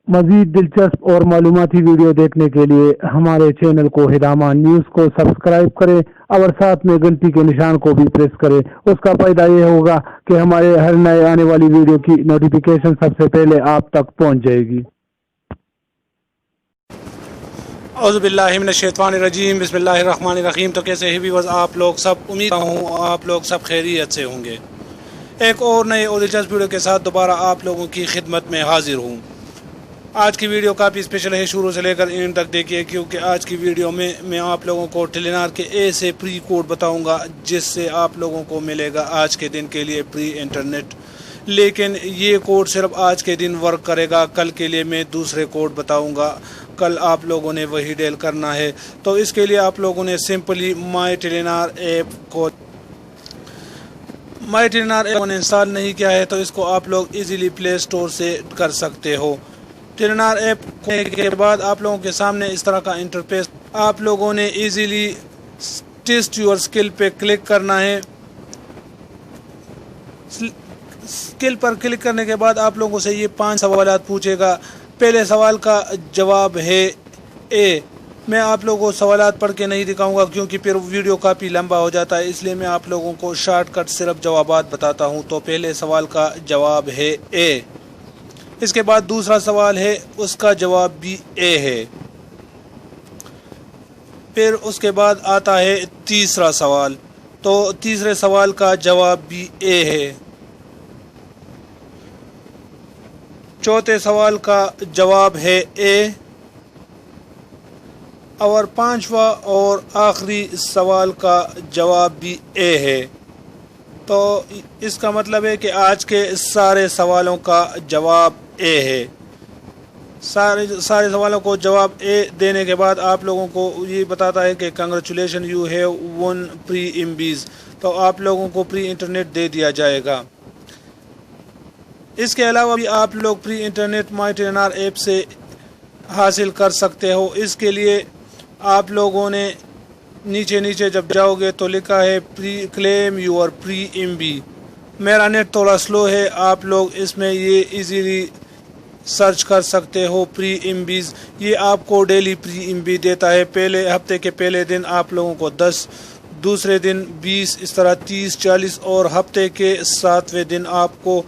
मज़ीद दिलचस्प और मालूमाती वीडियो देखने के लिए हमारे चैनल को हिदामा न्यूज़ को सब्सक्राइब करें और साथ में घंटी के निशान को भी प्रेस करें। उसका फ़ायदा ये होगा कि हमारे हर नए आने वाली वीडियो की नोटिफिकेशन सबसे पहले आप तक पहुंच जाएगी। औज़ुबिल्लाहि मिनश्शैतानिर्रजीम बिस्मिल्लाहिर्रहमानिर्रहीम। तो कैसे हैं व्यूअर्स आप लोग सब, उम्मीद हूँ आप लोग सब खैरियत से होंगे। एक और नए और दिलचस्प वीडियो के साथ दोबारा आप लोगों की खिदमत में हाजिर हूँ। आज की वीडियो काफ़ी स्पेशल है, शुरू से लेकर एंड तक देखिए, क्योंकि आज की वीडियो में मैं आप लोगों को टेलीनॉर के ऐसे प्री कोड बताऊंगा जिससे आप लोगों को मिलेगा आज के दिन के लिए प्री इंटरनेट। लेकिन ये कोड सिर्फ आज के दिन वर्क करेगा, कल के लिए मैं दूसरे कोड बताऊंगा। कल आप लोगों ने वही डेल करना है। तो इसके लिए आप लोगों ने सिंपली माई टेलीनॉर ऐप इंस्टॉल नहीं किया है तो इसको आप लोग इजीली प्ले स्टोर से कर सकते हो। टेलीनॉर ऐप खोलने के बाद आप लोगों के सामने इस तरह का इंटरफेस, आप लोगों ने इजीली टेस्ट योर स्किल पे क्लिक करना है। स्किल पर क्लिक करने के बाद आप लोगों से ये 5 सवाल पूछेगा। पहले सवाल का जवाब है ए। मैं आप लोगों को सवालात पढ़ के नहीं दिखाऊंगा क्योंकि फिर वीडियो काफ़ी लंबा हो जाता है, इसलिए मैं आप लोगों को शॉर्टकट सिर्फ जवाबात बताता हूं। तो पहले सवाल का जवाब है ए। इसके बाद दूसरा सवाल है, उसका जवाब भी ए है। फिर उसके बाद आता है तीसरा सवाल, तो तीसरे सवाल का जवाब भी ए है। चौथे सवाल का जवाब है ए। और पांचवा और आखिरी सवाल का जवाब भी ए है। तो इसका मतलब है कि आज के सारे सवालों का जवाब ए है। सारे सवालों को जवाब ए देने के बाद आप लोगों को ये बताता है कि congratulation you have won free MBs. तो आप लोगों को प्री इंटरनेट दे दिया जाएगा। इसके अलावा भी आप लोग प्री इंटरनेट माई टेलीनॉर ऐप से हासिल कर सकते हो। इसके लिए आप लोगों ने नीचे जब जाओगे तो लिखा है pre claim your pre MB. मेरा नेट थोड़ा स्लो है, आप लोग इसमें ये इजीली सर्च कर सकते हो प्री एमबीज। ये आपको डेली प्री एमबी देता है। पहले हफ्ते के पहले दिन आप लोगों को 10, दूसरे दिन 20, इस तरह 30, 40 और हफ्ते के 7वें दिन आपको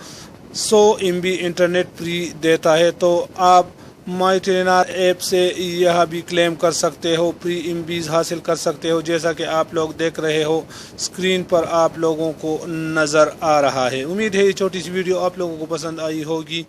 100 एमबी इंटरनेट फ्री देता है। तो आप माई टेलीनॉर ऐप से यह भी क्लेम कर सकते हो, प्री एमबीज हासिल कर सकते हो, जैसा कि आप लोग देख रहे हो स्क्रीन पर आप लोगों को नज़र आ रहा है। उम्मीद है ये छोटी सी वीडियो आप लोगों को पसंद आई होगी।